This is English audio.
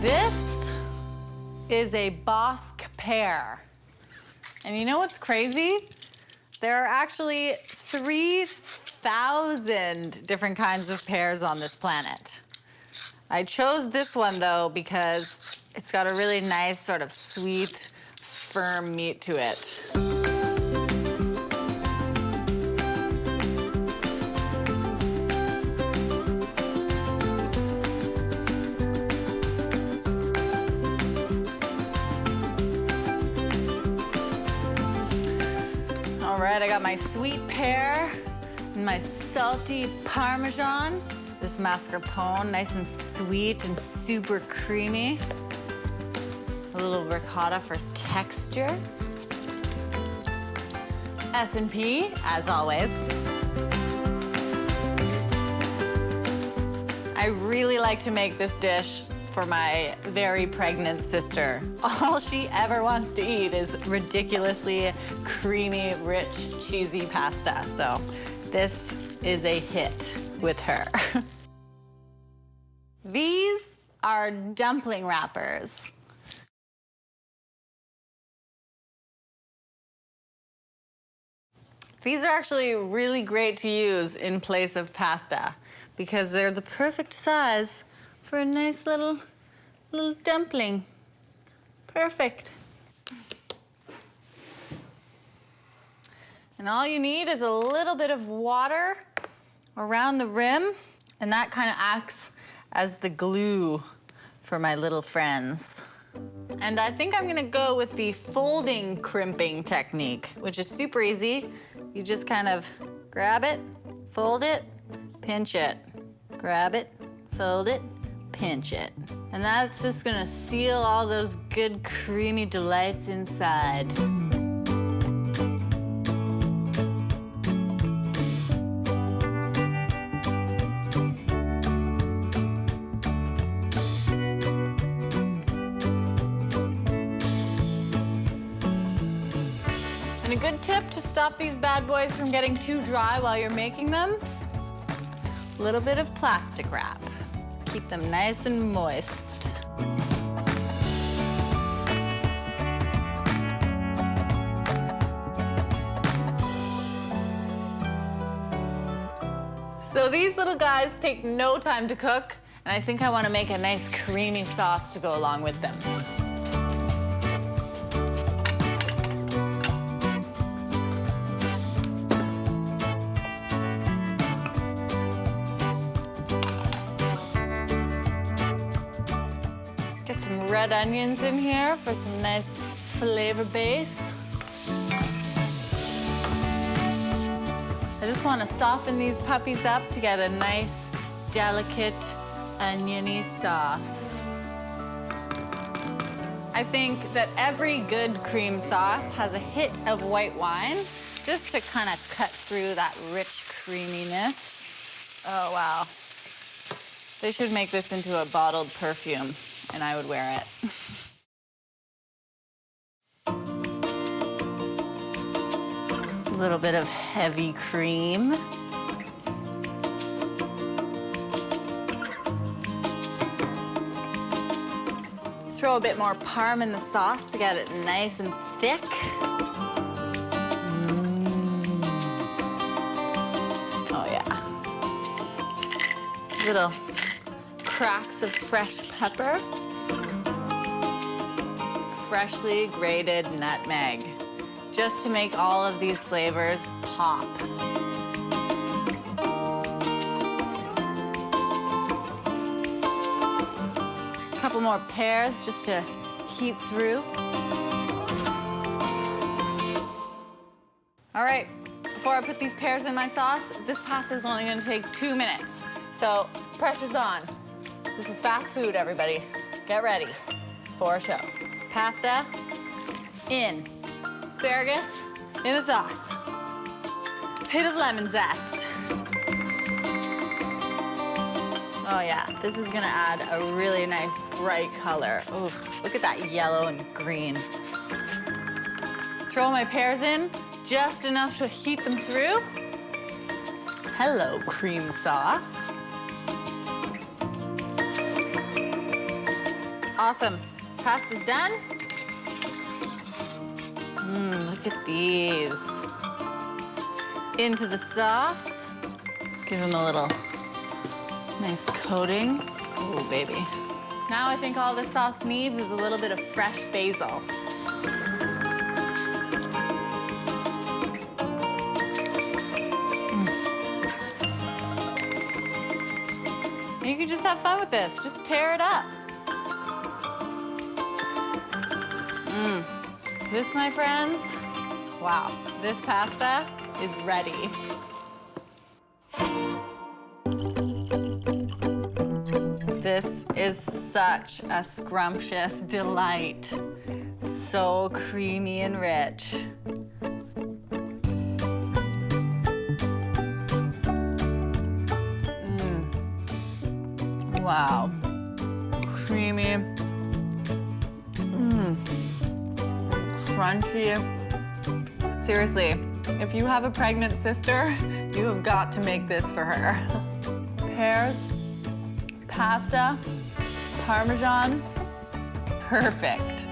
This is a Bosque pear. And you know what's crazy? There are actually 3,000 different kinds of pears on this planet. I chose this one, though, because it's got a really nice sort of sweet, firm meat to it. All right, I got my sweet pear and my salty Parmesan. This mascarpone, nice and sweet and super creamy. A little ricotta for texture. S&P, as always. I really like to make this dish for my very pregnant sister. All she ever wants to eat is ridiculously creamy, rich, cheesy pasta. So this is a hit with her. These are dumpling wrappers. These are actually really great to use in place of pasta because they're the perfect size for a nice little dumpling. Perfect. And all you need is a little bit of water around the rim, and that kind of acts as the glue for my little friends. And I think I'm gonna go with the folding crimping technique, which is super easy. You just kind of grab it, fold it, pinch it. Grab it, fold it, pinch it. And that's just gonna seal all those good creamy delights inside. And a good tip to stop these bad boys from getting too dry while you're making them, a little bit of plastic wrap. Keep them nice and moist. So these little guys take no time to cook, and I think I want to make a nice creamy sauce to go along with them. Get some red onions in here for some nice flavor base. I just want to soften these puppies up to get a nice, delicate, oniony sauce. I think that every good cream sauce has a hit of white wine just to kind of cut through that rich creaminess. Oh, wow. They should make this into a bottled perfume, and I would wear it. A little bit of heavy cream. Throw a bit more parm in the sauce to get it nice and thick. Oh, yeah. Little cracks of fresh pepper. Freshly grated nutmeg, just to make all of these flavors pop. A couple more pears just to heat through. All right, before I put these pears in my sauce, this pasta is only gonna take 2 minutes. So pressure's on. This is fast food, everybody. Get ready for a show. Pasta in. Asparagus in the sauce. Hit of lemon zest. Oh yeah, this is gonna add a really nice bright color. Ooh, look at that yellow and green. Throw my pears in, just enough to heat them through. Hello, cream sauce. Awesome. Pasta's done. Look at these. Into the sauce. Give them a little nice coating. Oh, baby. Now I think all this sauce needs is a little bit of fresh basil. You can just have fun with this. Just tear it up. This, my friends, wow, this pasta is ready. This is such a scrumptious delight. So creamy and rich. Wow, creamy, crunchy. Seriously, if you have a pregnant sister, you have got to make this for her. Pears, pasta, Parmesan, perfect.